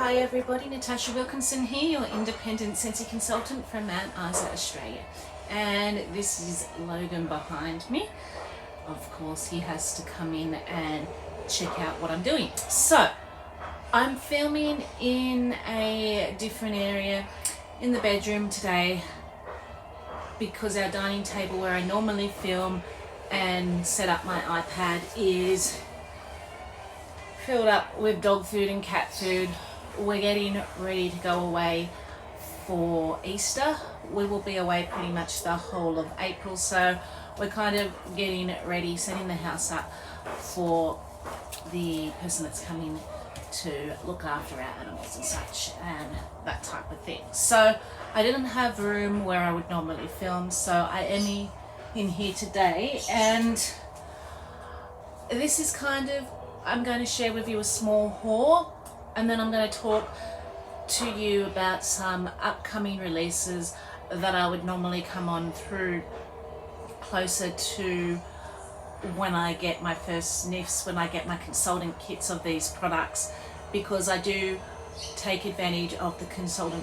Hi everybody, Natasha Wilkinson here, your independent Sensi consultant from Mount Isa, Australia. And this is Logan behind me. Of course, he has to come in and check out what I'm doing. So, I'm filming in a different area in the bedroom today because our dining table where I normally film and set up my iPad is filled up with dog food and cat food. We're getting ready to go away for Easter. We will be away pretty much the whole of April, so we're kind of getting ready, setting the house up for the person that's coming to look after our animals and such and that type of thing. So I didn't have room where I would normally film, so I am in here today, and this is kind of, I'm going to share with you a small haul, and then I'm going to talk to you about some upcoming releases that I would normally come on through closer to when I get my first sniffs, when I get my consultant kits of these products, because I do take advantage of the consultant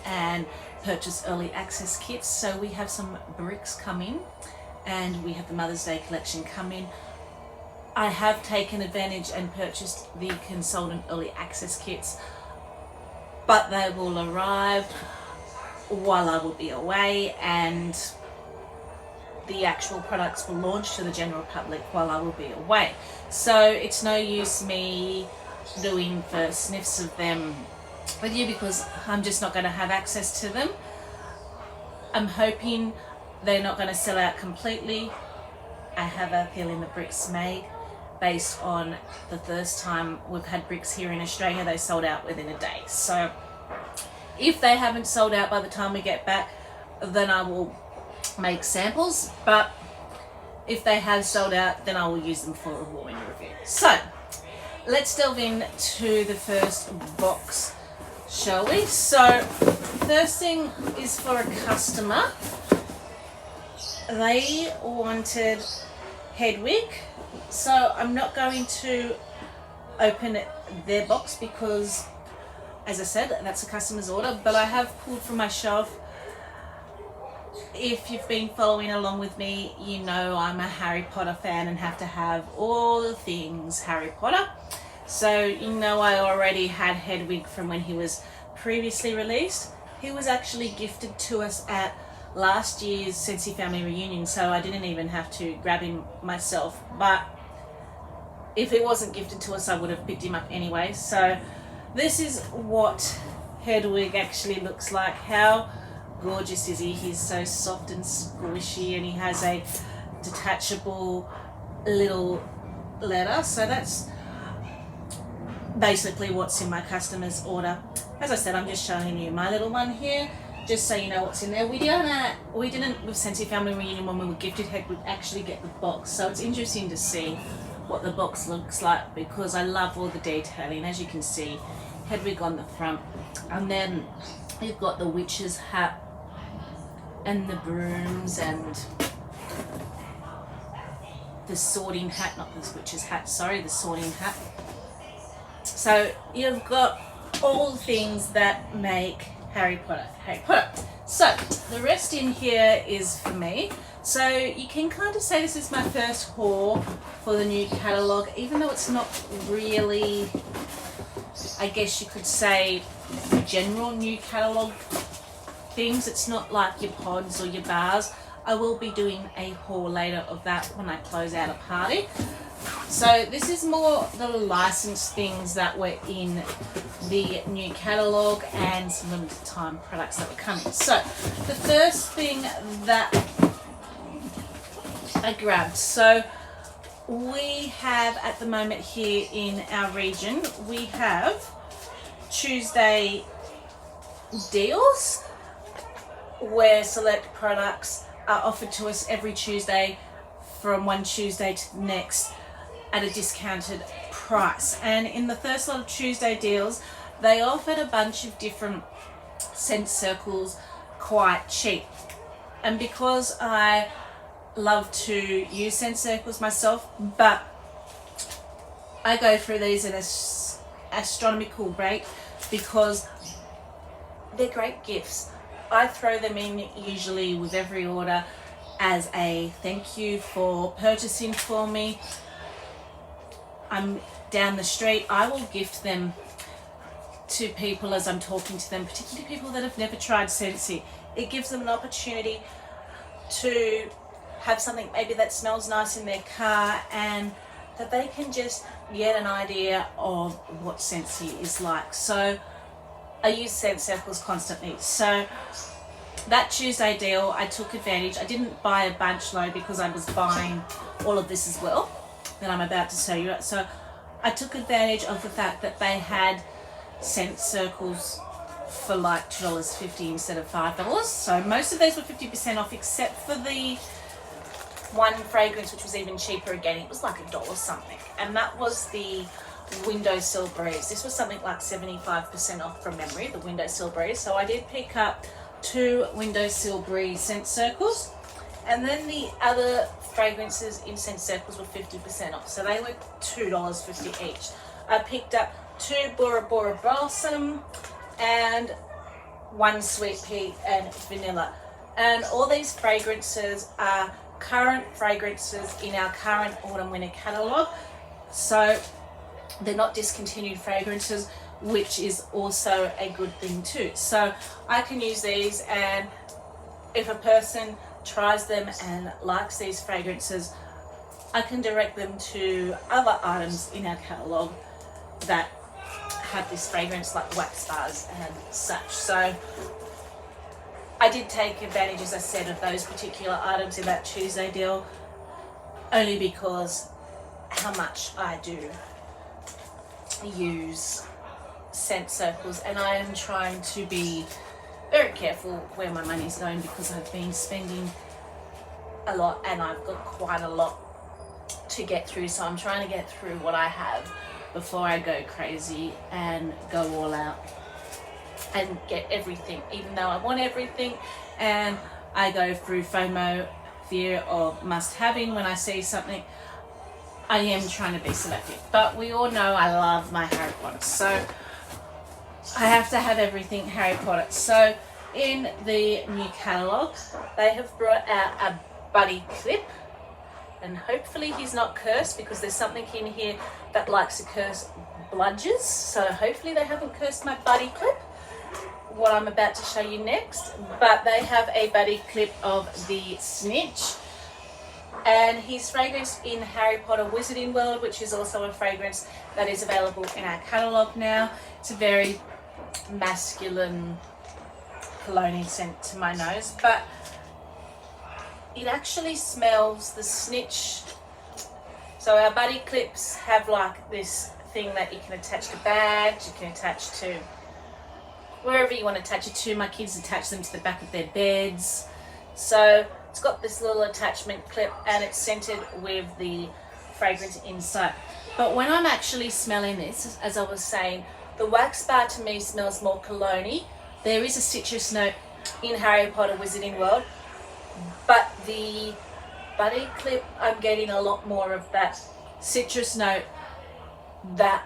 and purchase early access kits. So we have some bricks coming and we have the Mother's Day collection coming. I have taken advantage and purchased the consultant early access kits, but they will arrive while I will be away, and the actual products will launch to the general public while I will be away. So it's no use me doing first sniffs of them with you because I'm just not going to have access to them. I'm hoping they're not going to sell out completely. I have a feeling the bricks may, based on the first time we've had bricks here in Australia, they sold out within a day. So if they haven't sold out by the time we get back, then I will make samples, but if they have sold out, then I will use them for a warming review. So let's delve into the first box, shall we? So first thing is for a customer. They wanted Hedwig, so I'm not going to open their box because, as I said, that's a customer's order, but I have pulled from my shelf. If you've been following along with me, you know I'm a Harry Potter fan and have to have all the things Harry Potter. So you know I already had Hedwig from when he was previously released. He was actually gifted to us at last year's Sensi family reunion, so I didn't even have to grab him myself. But if he wasn't gifted to us, I would have picked him up anyway. So this is what Hedwig actually looks like. How gorgeous is he? He's so soft and squishy, and he has a detachable little letter. So that's basically what's in my customer's order. As I said, I'm just showing you my little one here, just so you know what's in there. We didn't with Sensi family reunion, when we were gifted Hedwig, actually get the box. So it's interesting to see what the box looks like because I love all the detailing. As you can see, Hedwig on the front, and then you've got the witch's hat and the brooms and the sorting hat, not the witch's hat, sorry, the sorting hat. So you've got all the things that make Harry Potter Harry Potter. So the rest in here is for me. So you can kind of say this is my first haul for the new catalogue, even though it's not really, I guess you could say, general new catalogue things. It's not like your pods or your bars. I will be doing a haul later of that when I close out a party. So this is more the licensed things that were in the new catalogue and some limited time products that were coming. So the first thing that I grabbed, so we have at the moment here in our region, we have Tuesday deals where select products are offered to us every Tuesday from one Tuesday to the next at a discounted price. And in the first lot of Tuesday deals, they offered a bunch of different scent circles quite cheap. And because I love to use scent circles myself, but I go through these in a astronomical rate. because they're great gifts. I throw them in usually with every order as a thank you for purchasing for me. I'm down the street, I will gift them to people as I'm talking to them, particularly people that have never tried Scentsy. It gives them an opportunity to have something maybe that smells nice in their car, and that they can just get an idea of what Scentsy is like. So I use scent circles constantly. So that Tuesday deal, I took advantage. I didn't buy a bunch load because I was buying all of this as well that I'm about to show you. So I took advantage of the fact that they had scent circles for like $2.50 instead of $5. So most of these were 50% off, except for the one fragrance which was even cheaper again. It was like $1 something, and that was the Windowsill Breeze. This was something like 75% off from memory, the Windowsill Breeze. So I did pick up 2 Windowsill Breeze scent circles, and then the other fragrances in scent circles were 50% off, so they were $2.50 each. I picked up 2 Bora Bora Balsam and 1 Sweet Pea and Vanilla, and all these fragrances are current fragrances in our current autumn winter catalogue, so they're not discontinued fragrances, which is also a good thing too. So I can use these, and if a person tries them and likes these fragrances, I can direct them to other items in our catalogue that have this fragrance, like wax bars and such. So I did take advantage, as I said, of those particular items in that Tuesday deal, only because how much I do use scent circles, and I am trying to be very careful where my money's going, because I've been spending a lot and I've got quite a lot to get through. So I'm trying to get through what I have before I go crazy and go all out and get everything, even though I want everything, and I go through FOMO, fear of must having. When I see something, I am trying to be selective, but we all know I love my Harry Potter, so I have to have everything Harry Potter. So in the new catalogue, they have brought out a buddy clip, and hopefully he's not cursed, because there's something in here that likes to curse bludgers, so hopefully they haven't cursed my buddy clip, what I'm about to show you next. But they have a buddy clip of the Snitch, and he's fragranced in Harry Potter Wizarding World, which is also a fragrance that is available in our catalogue now. It's a very masculine cologne scent to my nose, but it actually smells the Snitch. So our buddy clips have like this thing that you can attach to bags, you can attach to wherever you want to attach it to. My kids attach them to the back of their beds. So it's got this little attachment clip, and it's scented with the fragrance inside. But when I'm actually smelling this, as I was saying, the wax bar to me smells more cologne-y. There is a citrus note in Harry Potter Wizarding World, but the buddy clip, I'm getting a lot more of that citrus note that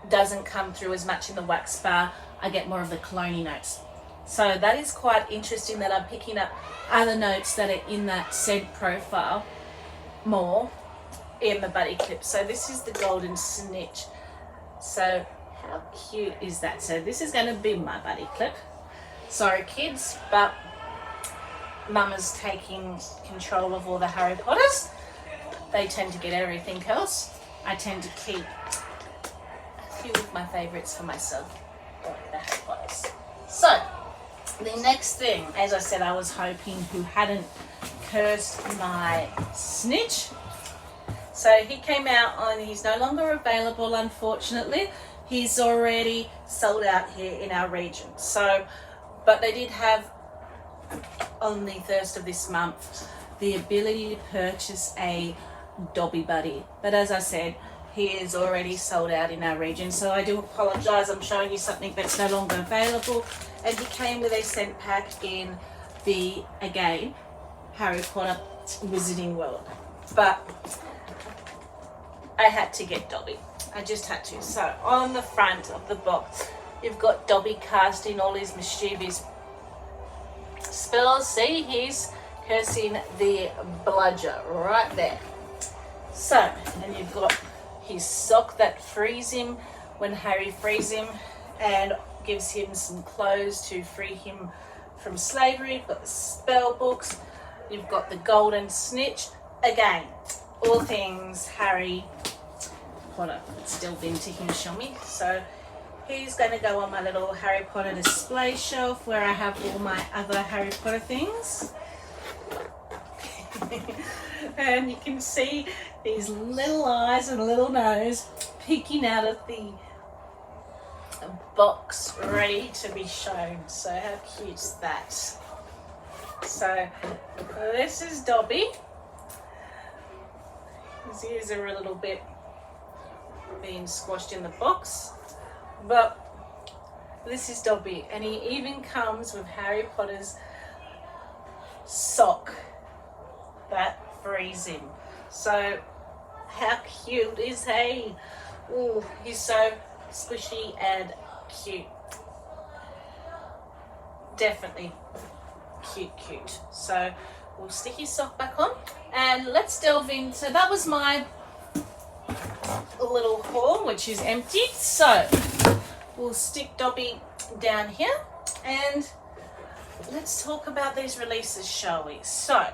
doesn't come through as much in the wax bar. I get more of the cologne notes. So that is quite interesting, that I'm picking up other notes that are in that scent profile more in the buddy clip. So this is the Golden Snitch. So how cute is that? So this is going to be my buddy clip. Sorry kids, but Mama's taking control of all the Harry Potters. They tend to get everything else. I tend to keep a few of my favourites for myself, the Harry Potters. So the next thing, as I said, I was hoping who hadn't cursed my Snitch. So he came out on, he's no longer available, unfortunately. He's already sold out here in our region. So, but they did have on the 1st of this month the ability to purchase a Dobby buddy. But as I said, he is already sold out in our region. So I do apologise, I'm showing you something that's no longer available. And he came with a scent pack in the, again, Harry Potter Wizarding World. But I had to get Dobby. I just had to. So on the front of the box, You've got Dobby casting all his mischievous spells. See, he's cursing the bludger right there. So, and you've got his sock that frees him when Harry frees him and gives him some clothes to free him from slavery. You've got the spell books. You've got the golden snitch. Again, all things Harry Potter. Let's delve into him, shall we? So he's going to go on my little Harry Potter display shelf where I have all my other Harry Potter things. And you can see these little eyes and little nose peeking out of the box ready to be shown. So how cute is that? So this is Dobby. His ears are a little bit being squashed in the box, but this is Dobby, and he even comes with Harry Potter's sock that frees him. So how cute is he? Oh, he's so squishy and cute. Definitely cute. So we'll stick his sock back on and let's delve into, that was my little haul which is empty. So we'll stick Dobby down here and let's talk about these releases, shall we? So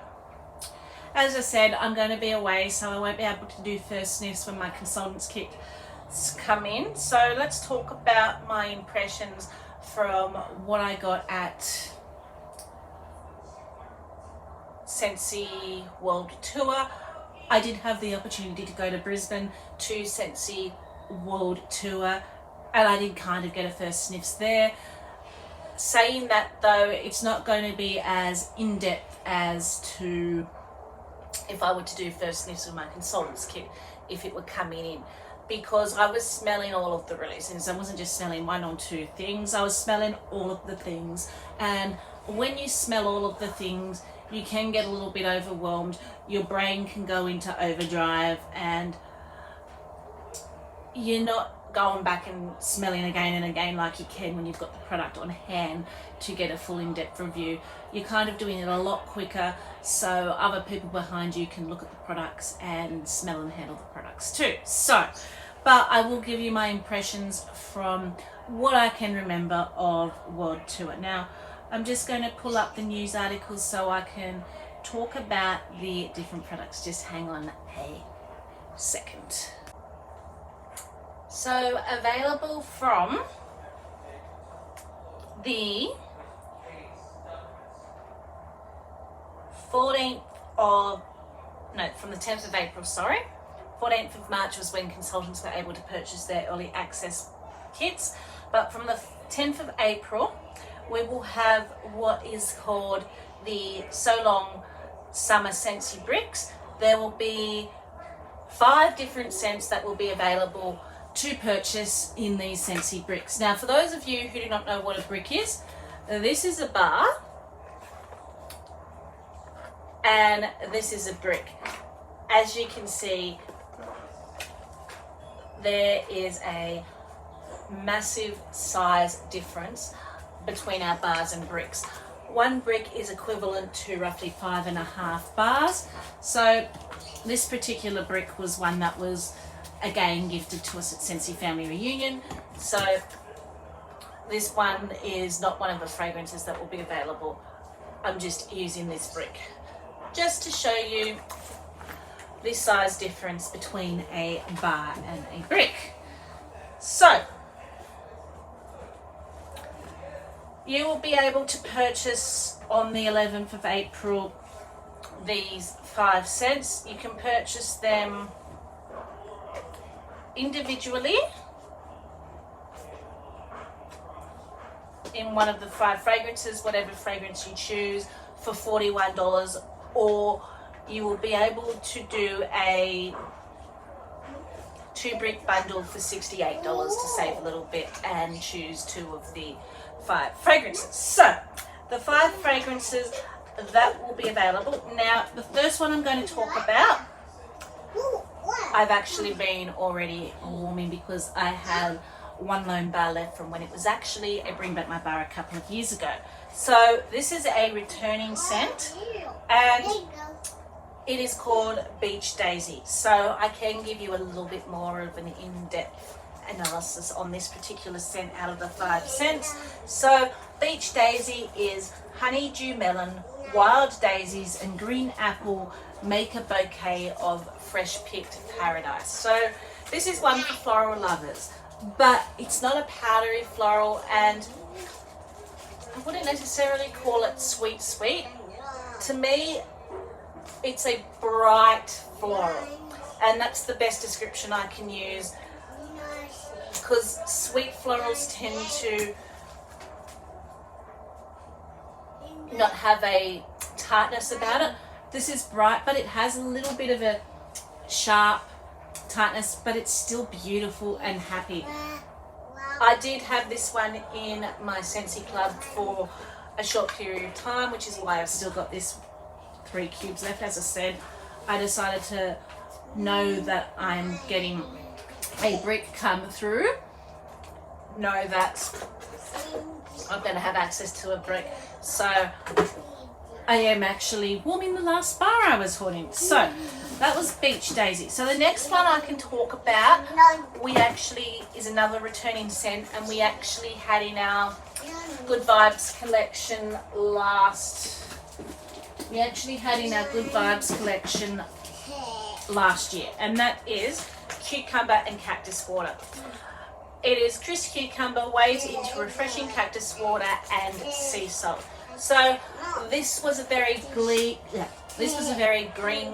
as I said, I'm going to be away, so I won't be able to do first sniffs when my consultants kits come in. So let's talk about my impressions from what I got at Scentsy World Tour. I did have the opportunity to go to Brisbane to Scentsy World Tour, and I did kind of get a first sniffs there. Saying that though, it's not going to be as in-depth as to if I were to do first sniffs with my consultant's kit if it were coming in, because I was smelling all of the releases. I wasn't just smelling one or two things, I was smelling all of the things. And when you smell all of the things, you can get a little bit overwhelmed. Your brain can go into overdrive and you're not going back and smelling again and again like you can when you've got the product on hand to get a full in-depth review. You're kind of doing it a lot quicker so other people behind you can look at the products and smell and handle the products too. So, but I will give you my impressions from what I can remember of World Tour. Now, I'm just going to pull up the news articles so I can talk about the different products. Just hang on a second. So available from the 10th of April, 14th of March was when consultants were able to purchase their early access kits. But from the 10th of April, we will have what is called the So Long Summer Scentsy Bricks. There will be 5 different scents that will be available to purchase in these Scentsy bricks. Now, for those of you who do not know what a brick is, this is a bar and this is a brick. As you can see, there is a massive size difference between our bars and bricks. One brick is equivalent to roughly 5.5 bars. So this particular brick was one that was again gifted to us at Scentsy Family Reunion. So this one is not one of the fragrances that will be available. I'm just using this brick just to show you the size difference between a bar and a brick. So you will be able to purchase on the 11th of April these 5 scents. You can purchase them individually in one of the 5 fragrances, whatever fragrance you choose, for $41, or you will be able to do a 2 brick bundle for $68 to save a little bit and choose 2 of the 5 fragrances. So the 5 fragrances that will be available. Now, the first one I'm going to talk about, I've actually been already warming because I have one lone bar left from when it was actually a Bring Back My Bar a couple of years ago. So this is a returning scent, and it is called Beach Daisy. So I can give you a little bit more of an in-depth analysis on this particular scent out of the 5 scents. So Beach Daisy is honeydew melon, wild daisies, and green apple make a bouquet of fresh picked paradise. So this is one for floral lovers, but it's not a powdery floral, and I wouldn't necessarily call it sweet sweet. To me, it's a bright floral, and that's the best description I can use, because sweet florals tend to not have a tartness about it. This is bright, but it has a little bit of a sharp tartness, but it's still beautiful and happy. I did have this one in my Scentsy Club for a short period of time, which is why I've still got this 3 cubes left. As I said, I decided to know that I'm getting a brick come through, know that I'm going to have access to a brick. So I am actually warming the last bar I was holding. So that was Beach Daisy. So the next one I can talk about, we actually is another returning scent, and we actually had in our Good Vibes collection last year, and that is cucumber and cactus water. It is crisp cucumber weighed into refreshing cactus water and sea salt. So this was a very green,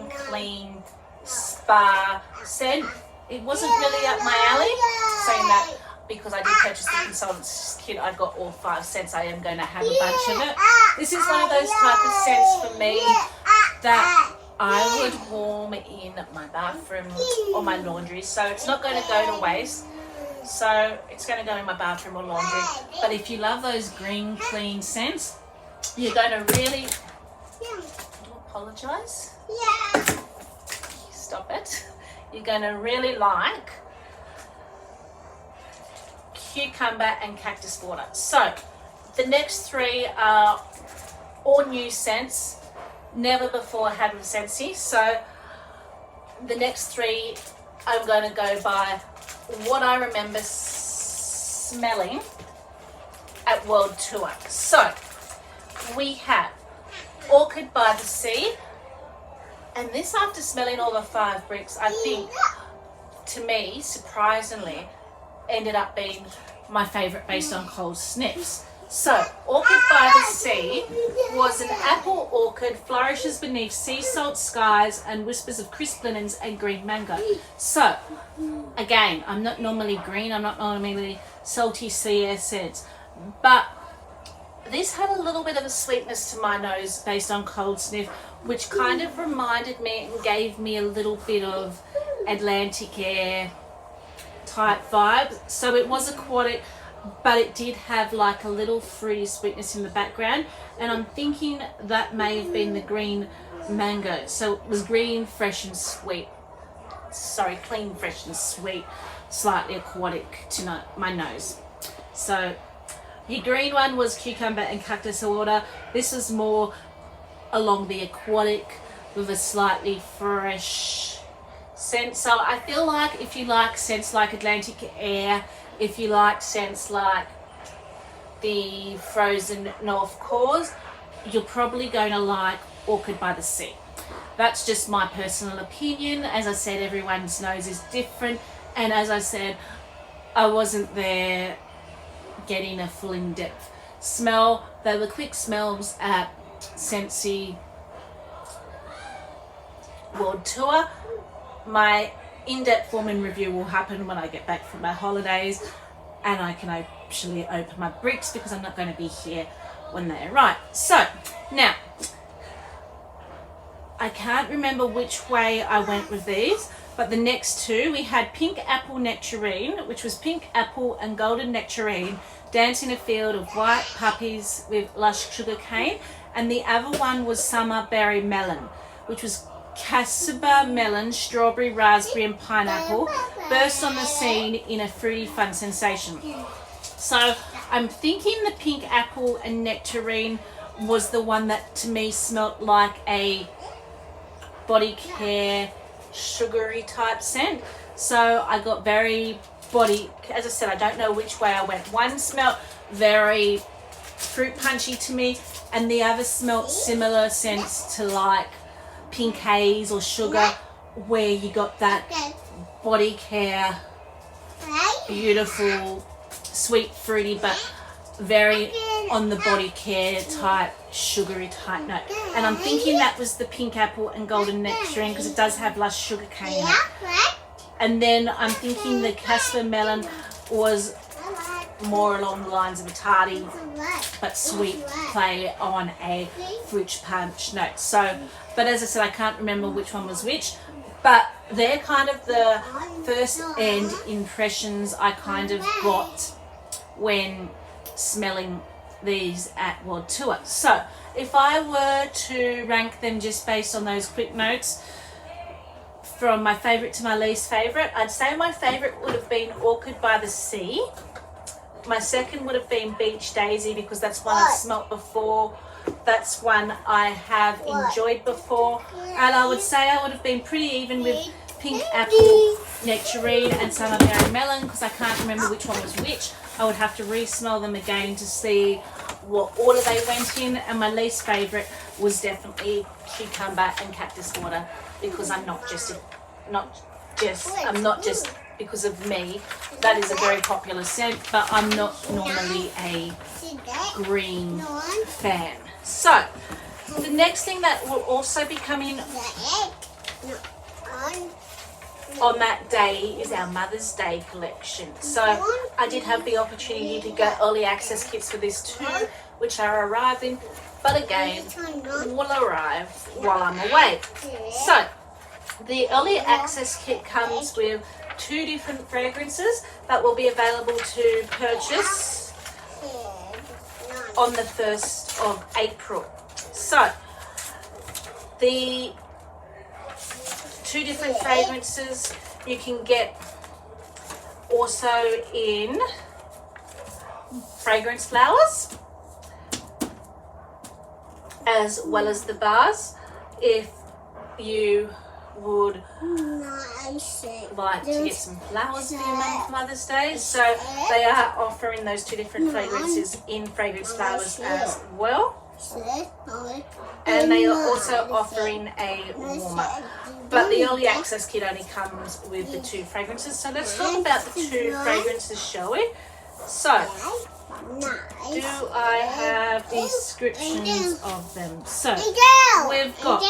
clean spa scent. It wasn't really up my alley, saying that because I did purchase the consultant's kit, I got all 5 scents. I am going to have a bunch of it. This is one of those type of scents for me that I would warm in my bathroom or my laundry. So it's not going to go to waste. So it's going to go in my bathroom or laundry. But if you love those green, clean scents, you're going to really... I do apologise. Stop it. You're going to really like cucumber and cactus water. So the next 3 are all new scents, never before had with Scentsy. So the next 3 I'm going to go by what I remember smelling at World Tour. So we have Orchid by the Sea, and this, after smelling all the 5 bricks, I think, to me, surprisingly, ended up being my favourite based on cold sniffs. So Orchid by the Sea was an apple orchid, flourishes beneath sea salt skies and whispers of crisp linens and green mango. So again, I'm not normally green, I'm not normally salty sea air scents, but this had a little bit of a sweetness to my nose based on cold sniff, which kind of reminded me and gave me a little bit of Atlantic air type vibe. So it was aquatic, but it did have like a little fruity sweetness in the background, and I'm thinking that may have been the green mango. So it was green, fresh and sweet. Sorry, clean, fresh and sweet, slightly aquatic to my nose. So your green one was cucumber and cactus water. This is more along the aquatic with a slightly fresh scent. So I feel like if you like scents like Atlantic air, if you like scents like the frozen North Cores, you're probably going to like Orchid by the Sea. That's just my personal opinion. As I said, everyone's nose is different, and as I said, I wasn't there getting a full in-depth smell. They were quick smells at Scentsy World Tour. My in-depth form and review will happen when I get back from my holidays and I can actually open my bricks, because I'm not going to be here when they arrive. So now I can't remember which way I went with these, but the next 2 we had Pink Apple Nectarine, which was pink apple and golden nectarine dance in a field of white puppies with lush sugar cane, and the other one was Summer Berry Melon, which was Casper, melon, strawberry, raspberry and pineapple burst on the scene in a fruity fun sensation. So I'm thinking the pink apple and nectarine was the one that to me smelt like a body care sugary type scent. So I got very body, as I said, I don't know which way I went. One smelt very fruit punchy to me, and the other smelt similar scents to like pink haze or sugar, where you got that body care, beautiful, sweet, fruity, but very on the body care type, sugary type note. And I'm thinking that was the pink apple and golden nectarine because it does have lush sugar cane in it. And then I'm thinking the Casper melon was more along the lines of a tardy but sweet play on a fruit punch note. So, but as I said, I can't remember which one was which, but they're kind of the first end impressions I kind of got when smelling these at World Tour. So if I were to rank them just based on those quick notes from my favourite to my least favourite, I'd say my favourite would have been Orchid by the Sea. My second would have been Beach Daisy because that's one I've smelt before. That's one I have enjoyed before. And I would say I would have been pretty even with Pink Apple, Nectarine and Summer Berry Melon because I can't remember which one was which. I would have to re-smell them again to see what order they went in. And my least favourite was definitely Cucumber and Cactus Water because I'm not just because of me. That is a very popular scent, but I'm not normally a green fan. So the next thing that will also be coming on that day is our Mother's Day collection. So I did have the opportunity to get early access kits for this too, which are arriving, but again will arrive while I'm away. So the early access kit comes with 2 different fragrances that will be available to purchase on the 1st of April. So the 2 different fragrances you can get also in fragrance flowers as well as the bars. If you would like to get some flowers for your mum for Mother's Day, so they are offering those 2 different fragrances in fragrance flowers as well, and they are also offering a warmer, but the early access kit only comes with the 2 fragrances. So let's talk about the 2 fragrances, shall we? So do I have descriptions of them? So we've got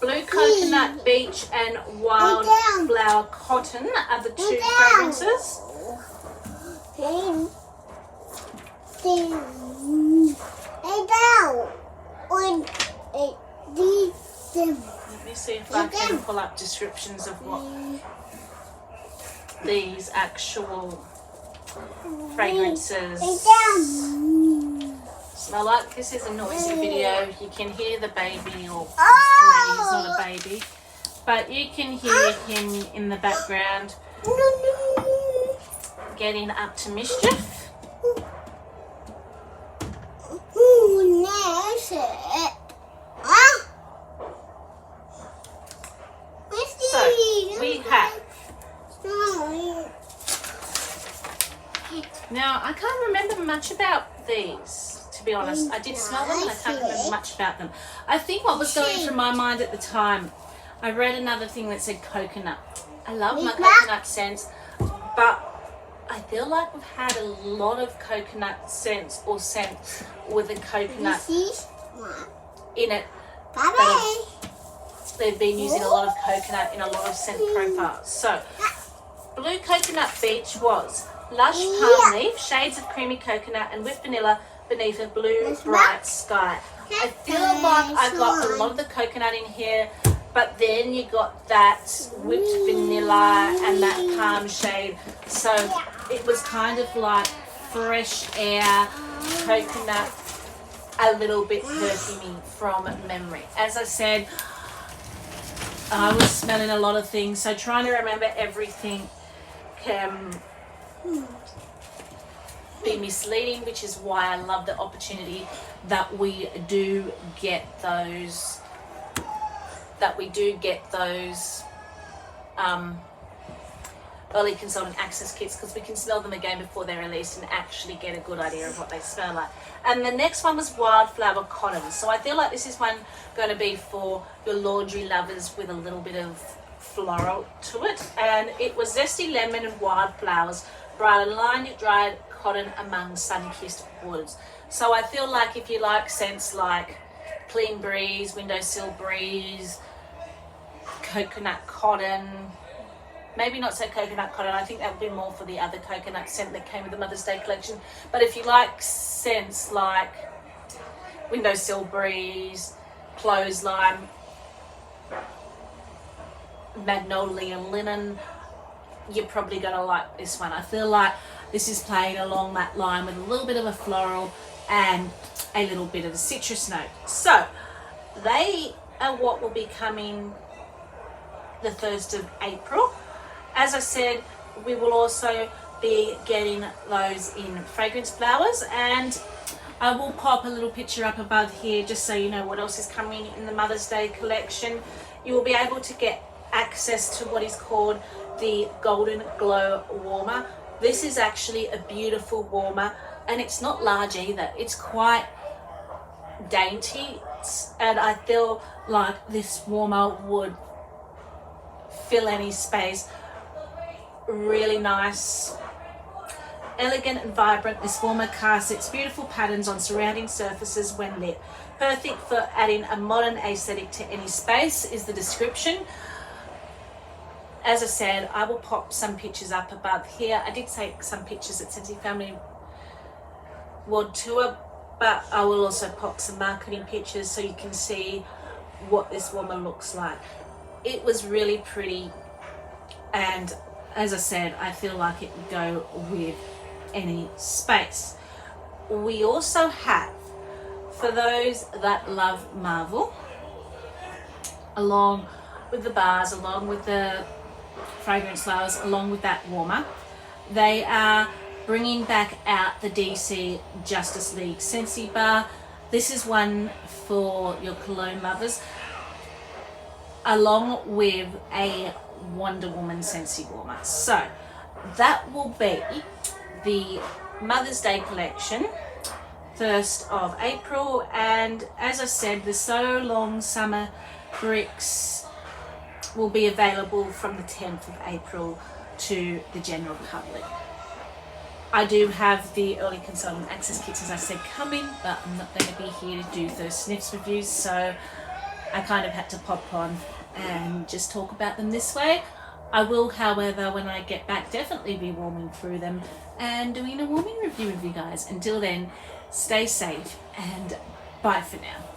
Blue Coconut Beach and Wildflower Cotton are the 2 fragrances. Let me see if I can pull up descriptions of what these actual fragrances smell like. This is a noisy video. You can hear the baby, or he's not a baby, but you can hear him in the background getting up to mischief. So we have, now I can't remember much about these, to be honest. I did smell them and I can't remember much about them. I think what was going through my mind at the time, I read another thing that said coconut. I love my coconut scents, but I feel like we've had a lot of coconut scents or scents with a coconut in it. They've been using a lot of coconut in a lot of scent profiles. So Blue Coconut Beach was lush palm leaf, shades of creamy coconut and whipped vanilla beneath a blue bright sky. I feel like I got a lot of the coconut in here, but then you got that whipped vanilla and that palm shade. So it was kind of like fresh air, coconut, a little bit perfumey from memory. As I said, I was smelling a lot of things, so trying to remember everything can be misleading, which is why I love the opportunity that we do get those early consultant access kits, because we can smell them again before they're released and actually get a good idea of what they smell like. And the next one was Wildflower Cotton. So I feel like this is one going to be for your laundry lovers with a little bit of floral to it. And it was Zesty Lemon and Wildflowers, bright and lined dried cotton among sun-kissed woods. So I feel like if you like scents like Clean Breeze, Windowsill Breeze, Coconut Cotton, maybe not so Coconut Cotton, I think that would be more for the other coconut scent that came with the Mother's Day collection. But if you like scents like Windowsill Breeze, Clothesline, Magnolia Linen, you're probably going to like this one. I feel like this is playing along that line with a little bit of a floral and a little bit of a citrus note. So they are what will be coming the 1st of April. As I said, we will also be getting those in fragrance flowers, and I will pop a little picture up above here just so you know what else is coming in the Mother's Day collection. You will be able to get access to what is called the Golden Glow Warmer. This is actually a beautiful warmer, and it's not large either. It's quite dainty, and I feel like this warmer would fill any space. Really nice, elegant and vibrant. This warmer casts its beautiful patterns on surrounding surfaces when lit. Perfect for adding a modern aesthetic to any space is the description. As I said, I will pop some pictures up above here. I did take some pictures at Scentsy Family World Tour, but I will also pop some marketing pictures so you can see what this warmer looks like. It was really pretty, and as I said, I feel like it would go with any space. We also have, for those that love Marvel, along with the bars, along with the fragrance flowers, along with that warmer, they are bringing back out the DC Justice League Scentsy Bar. This is one for your cologne lovers, along with a Wonder Woman Scentsy Warmer. So that will be the Mother's Day collection, 1st of April, and as I said, the So Long Summer Bricks will be available from the 10th of April to the general public. I do have the early consultant access kits, as I said, coming, but I'm not going to be here to do those sniffs reviews, so I kind of had to pop on and just talk about them this way. I will, however, when I get back, definitely be warming through them and doing a warming review with you guys. Until then, stay safe and bye for now.